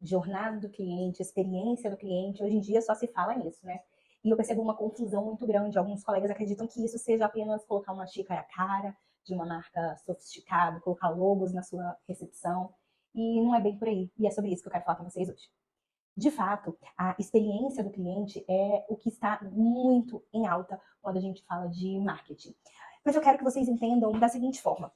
jornada do cliente, experiência do cliente, hoje em dia só se fala nisso, né? E eu percebo uma confusão muito grande. Alguns colegas acreditam que isso seja apenas colocar uma xícara cara de uma marca sofisticada, colocar logos na sua recepção. E não é bem por aí. E é sobre isso que eu quero falar com vocês hoje. De fato, a experiência do cliente é o que está muito em alta quando a gente fala de marketing. Mas eu quero que vocês entendam da seguinte forma.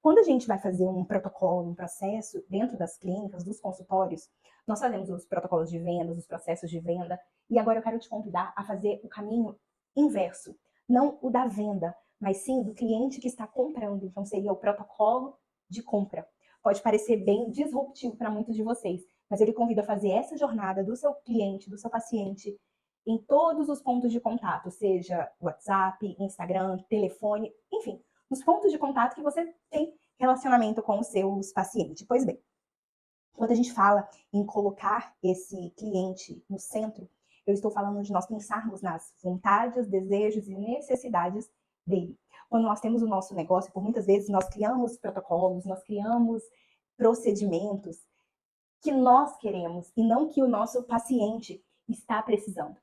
Quando a gente vai fazer um protocolo, um processo dentro das clínicas, dos consultórios, nós fazemos os protocolos de vendas, os processos de venda, e agora eu quero te convidar a fazer o caminho inverso. Não o da venda, mas sim do cliente que está comprando. Então seria o protocolo de compra. Pode parecer bem disruptivo para muitos de vocês, mas eu lhe convido a fazer essa jornada do seu cliente, do seu paciente, em todos os pontos de contato, seja WhatsApp, Instagram, telefone, enfim, nos pontos de contato que você tem relacionamento com os seus pacientes. Pois bem, quando a gente fala em colocar esse cliente no centro, eu estou falando de nós pensarmos nas vontades, desejos e necessidades dele. Quando nós temos o nosso negócio, por muitas vezes nós criamos protocolos, nós criamos procedimentos que nós queremos e não que o nosso paciente está precisando.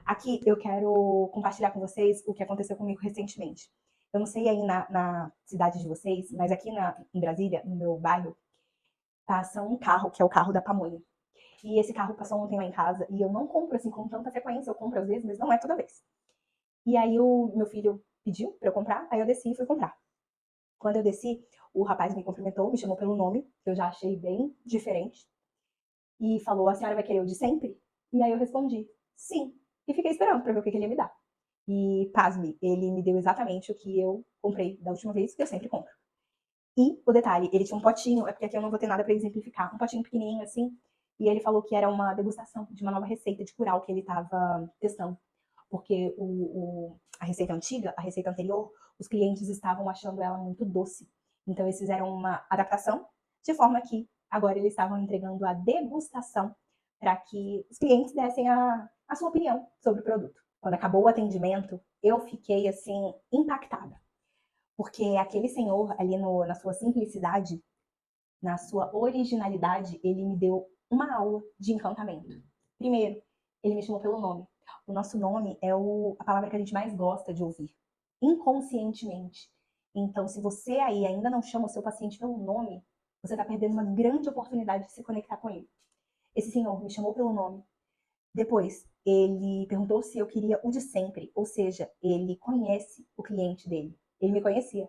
Aqui eu quero compartilhar com vocês o que aconteceu comigo recentemente. Eu não sei aí na cidade de vocês, mas aqui em Brasília, no meu bairro, passa um carro, que é o carro da pamonha. E esse carro passou ontem lá em casa e eu não compro assim com tanta frequência, eu compro às vezes, mas não é toda vez. E aí o meu filho pediu para eu comprar, aí eu desci e fui comprar. Quando eu desci, o rapaz me cumprimentou, me chamou pelo nome, que eu já achei bem diferente, e falou: "A senhora vai querer o de sempre?" E aí eu respondi: "Sim." E fiquei esperando para ver o que ele ia me dar. E, pasme, ele me deu exatamente o que eu comprei da última vez, que eu sempre compro. E o detalhe, ele tinha um potinho, é porque aqui eu não vou ter nada para exemplificar, um potinho pequenininho assim, e ele falou que era uma degustação de uma nova receita de curau que ele estava testando. Porque a receita antiga, a receita anterior, os clientes estavam achando ela muito doce. Então eles fizeram uma adaptação, de forma que agora eles estavam entregando a degustação para que os clientes dessem a sua opinião sobre o produto. Quando acabou o atendimento, eu fiquei assim impactada, porque aquele senhor ali na sua simplicidade, na sua originalidade, ele me deu uma aula de encantamento. Primeiro, ele me chamou pelo nome. O nosso nome é a palavra que a gente mais gosta de ouvir, inconscientemente. Então, se você aí ainda não chama o seu paciente pelo nome, você está perdendo uma grande oportunidade de se conectar com ele. Esse senhor me chamou pelo nome. Depois, ele perguntou se eu queria o de sempre, ou seja, ele conhece o cliente dele. Ele me conhecia.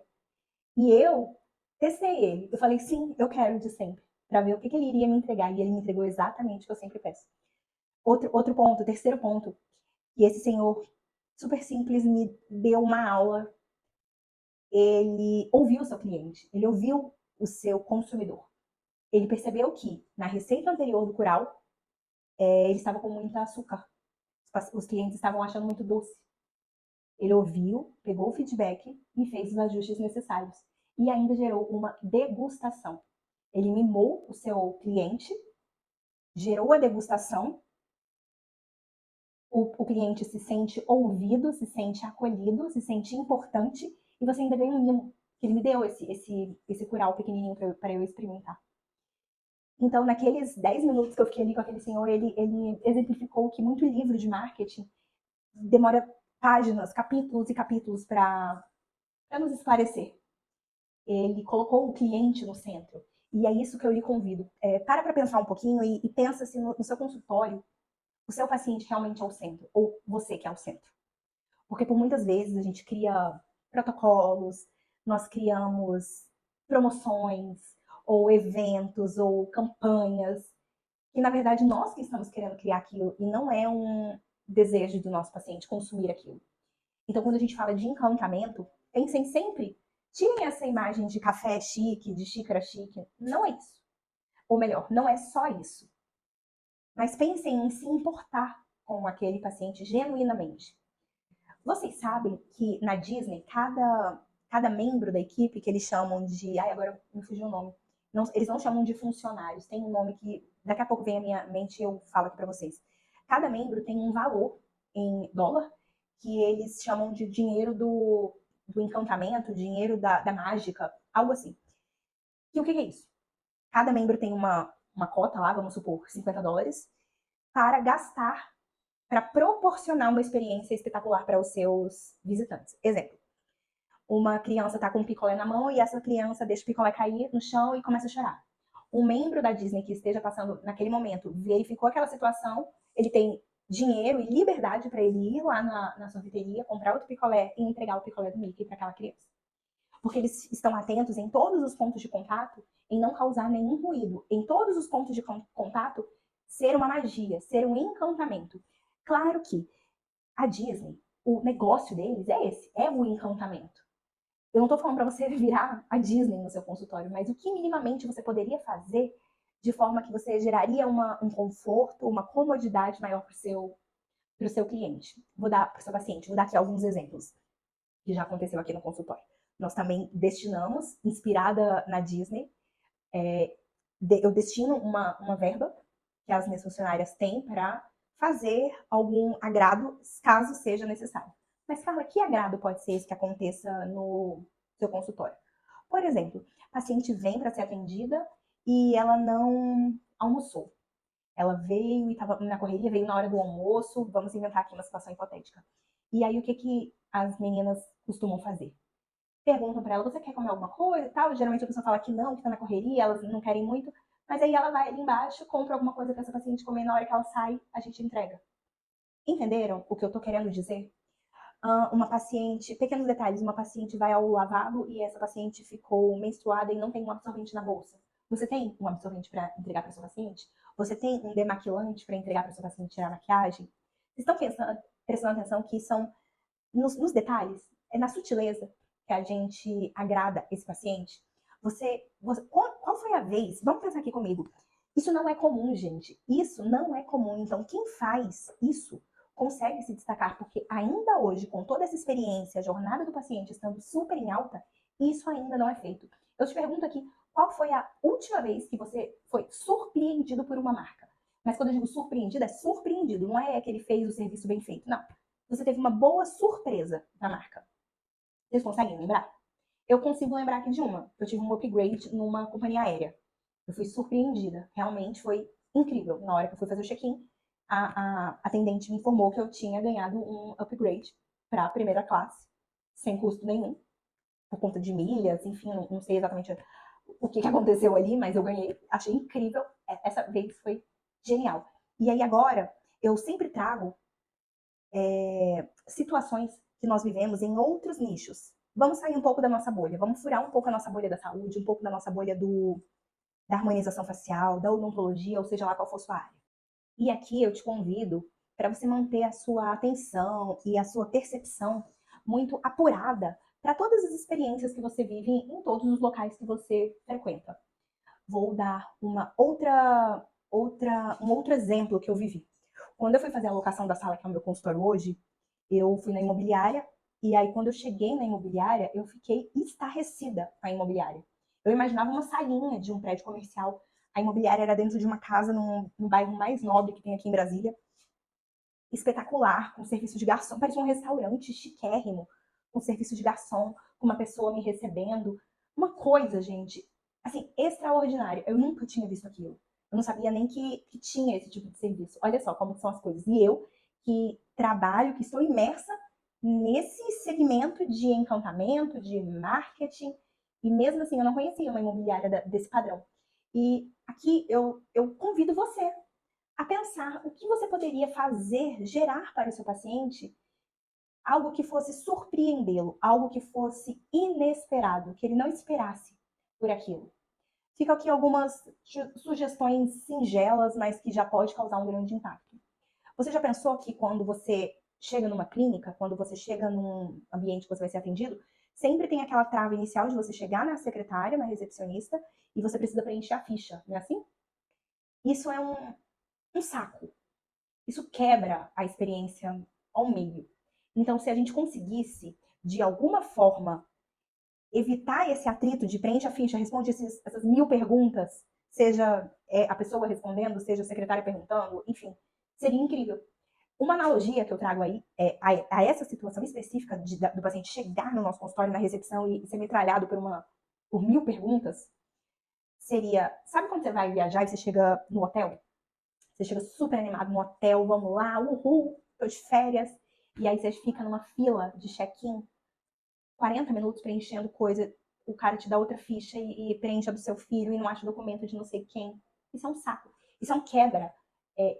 E eu testei ele. Eu falei, sim, eu quero o de sempre, para ver o que ele iria me entregar. E ele me entregou exatamente o que eu sempre peço. Outro ponto, terceiro ponto, que esse senhor super simples me deu uma aula. Ele ouviu o seu cliente, ele ouviu o seu consumidor. Ele percebeu que na receita anterior do curau, ele estava com muito açúcar. Os clientes estavam achando muito doce. Ele ouviu, pegou o feedback e fez os ajustes necessários. E ainda gerou uma degustação. Ele mimou o seu cliente, gerou a degustação, o cliente se sente ouvido, se sente acolhido, se sente importante, e você ainda ganha um mimo, que ele me deu esse curau pequenininho para eu experimentar. Então, naqueles 10 minutos que eu fiquei ali com aquele senhor, ele exemplificou que muito livro de marketing demora páginas, capítulos e capítulos para nos esclarecer. Ele colocou o cliente no centro. E é isso que eu lhe convido. Para pensar um pouquinho e pensa se no seu consultório o seu paciente realmente é o centro, ou você que é o centro. Porque por muitas vezes a gente cria protocolos, nós criamos promoções, ou eventos, ou campanhas, que na verdade nós que estamos querendo criar aquilo, e não é um desejo do nosso paciente consumir aquilo. Então, quando a gente fala de encantamento, pensem sempre, tirem essa imagem de café chique, de xícara chique. Não é isso. Ou melhor, não é só isso. Mas pensem em se importar com aquele paciente genuinamente. Vocês sabem que na Disney, cada membro da equipe, que eles chamam de... Ai, agora me fugiu o nome. Não, eles não chamam de funcionários. Tem um nome que daqui a pouco vem à minha mente e eu falo aqui para vocês. Cada membro tem um valor em dólar que eles chamam de dinheiro do encantamento, dinheiro da mágica, algo assim. E o que é isso? Cada membro tem uma cota lá, vamos supor, $50, para gastar, para proporcionar uma experiência espetacular para os seus visitantes. Exemplo, uma criança está com um picolé na mão e essa criança deixa o picolé cair no chão e começa a chorar. Um membro da Disney que esteja passando naquele momento verificou aquela situação, ele tem dinheiro e liberdade para ele ir lá na sorveteria, comprar outro picolé e entregar o picolé do Mickey para aquela criança. Porque eles estão atentos em todos os pontos de contato, em não causar nenhum ruído, em todos os pontos de contato ser uma magia, ser um encantamento. Claro que a Disney, o negócio deles é esse, é o encantamento. Eu não estou falando para você virar a Disney no seu consultório, mas o que minimamente você poderia fazer de forma que você geraria um conforto, uma comodidade maior para o seu cliente. Vou dar para o seu paciente, vou dar aqui alguns exemplos que já aconteceu aqui no consultório. Nós também destinamos, inspirada na Disney, eu destino uma verba que as minhas funcionárias têm para fazer algum agrado, caso seja necessário. Mas, Carla, que agrado pode ser esse que aconteça no seu consultório? Por exemplo, a paciente vem para ser atendida e ela não almoçou. Ela veio e estava na correria, veio na hora do almoço, vamos inventar aqui uma situação hipotética. E aí, o que as meninas costumam fazer? Perguntam para ela, você quer comer alguma coisa e tal? Geralmente a pessoa fala que não, que tá na correria, elas não querem muito. Mas aí ela vai ali embaixo, compra alguma coisa para essa paciente comer, na hora que ela sai, a gente entrega. Entenderam o que eu tô querendo dizer? Uma paciente, pequenos detalhes, uma paciente vai ao lavabo e essa paciente ficou menstruada e não tem um absorvente na bolsa. Você tem um absorvente para entregar para sua paciente? Você tem um demaquilante para entregar para sua paciente tirar a maquiagem? Vocês estão prestando atenção que são nos detalhes, é na sutileza que a gente agrada esse paciente? Qual foi a vez? Vamos pensar aqui comigo. Isso não é comum, gente. Isso não é comum. Então, quem faz isso consegue se destacar, porque ainda hoje, com toda essa experiência, a jornada do paciente estando super em alta, isso ainda não é feito. Eu te pergunto aqui, qual foi a última vez que você foi surpreendido por uma marca? Mas quando eu digo surpreendido, é surpreendido, não é que ele fez o serviço bem feito, não. Você teve uma boa surpresa da marca. Vocês conseguem lembrar? Eu consigo lembrar aqui de uma. Eu tive um upgrade numa companhia aérea. Eu fui surpreendida. Realmente foi incrível. Na hora que eu fui fazer o check-in, a atendente me informou que eu tinha ganhado um upgrade para a primeira classe, sem custo nenhum, por conta de milhas, enfim, não sei exatamente o que aconteceu ali, mas eu ganhei. Achei incrível. Essa vez foi genial. E aí agora, eu sempre trago situações que nós vivemos em outros nichos. Vamos sair um pouco da nossa bolha, vamos furar um pouco a nossa bolha da saúde, um pouco da nossa bolha da harmonização facial, da odontologia, ou seja lá qual for sua área. E aqui eu te convido para você manter a sua atenção e a sua percepção muito apurada para todas as experiências que você vive em todos os locais que você frequenta. Vou dar um outro exemplo que eu vivi. Quando eu fui fazer a locação da sala, que é o meu consultório hoje, eu fui na imobiliária, e aí quando eu cheguei na imobiliária, eu fiquei estarrecida com a imobiliária. Eu imaginava uma salinha de um prédio comercial. A imobiliária era dentro de uma casa no bairro mais nobre que tem aqui em Brasília. Espetacular, com serviço de garçom. Parecia um restaurante chiquérrimo, com serviço de garçom, com uma pessoa me recebendo. Uma coisa, gente, assim, extraordinária. Eu nunca tinha visto aquilo. Eu não sabia nem que tinha esse tipo de serviço. Olha só como são as coisas. E eu, que trabalho, que estou imersa nesse segmento de encantamento, de marketing, e mesmo assim eu não conhecia uma imobiliária desse padrão. E aqui eu convido você a pensar o que você poderia fazer, gerar para o seu paciente algo que fosse surpreendê-lo, algo que fosse inesperado, que ele não esperasse por aquilo. Ficam aqui algumas sugestões singelas, mas que já pode causar um grande impacto. Você já pensou que quando você chega numa clínica, quando você chega num ambiente que você vai ser atendido, sempre tem aquela trava inicial de você chegar na secretária, na recepcionista, e você precisa preencher a ficha, não é assim? Isso é um saco. Isso quebra a experiência ao meio. Então, se a gente conseguisse, de alguma forma, evitar esse atrito de preenche a ficha, responde essas 1000 perguntas, seja a pessoa respondendo, seja a secretária perguntando, enfim, seria incrível. Uma analogia que eu trago aí a essa situação específica do paciente chegar no nosso consultório, na recepção e ser metralhado por 1000 perguntas, seria, sabe quando você vai viajar e você chega no hotel? Você chega super animado no hotel, vamos lá, uhul, tô de férias. E aí você fica numa fila de check-in, 40 minutos preenchendo coisa, o cara te dá outra ficha e preenche a do seu filho e não acha documento de não sei quem. Isso é um saco. Isso é um quebra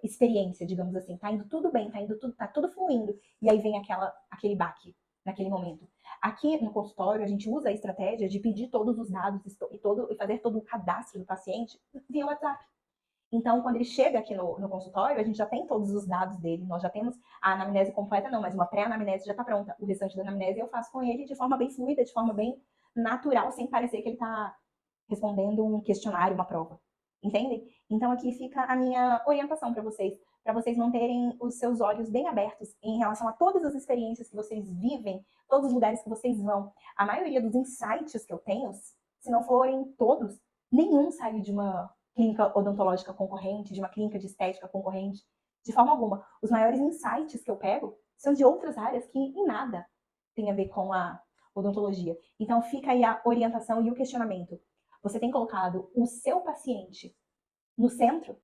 experiência, digamos assim. Tá indo tudo bem, tá tudo fluindo. E aí vem aquele baque naquele momento. Aqui no consultório, a gente usa a estratégia de pedir todos os dados e fazer todo o cadastro do paciente via WhatsApp. Então, quando ele chega aqui no consultório, a gente já tem todos os dados dele, nós já temos a anamnese completa, não, mas uma pré-anamnese já está pronta. O restante da anamnese eu faço com ele de forma bem fluida, de forma bem natural, sem parecer que ele está respondendo um questionário, uma prova. Entendem? Então, aqui fica a minha orientação para vocês manterem os seus olhos bem abertos em relação a todas as experiências que vocês vivem, todos os lugares que vocês vão. A maioria dos insights que eu tenho, se não forem todos, nenhum sai de uma clínica odontológica concorrente, de uma clínica de estética concorrente, de forma alguma. Os maiores insights que eu pego são de outras áreas que em nada tem a ver com a odontologia. Então fica aí a orientação e o questionamento. Você tem colocado o seu paciente no centro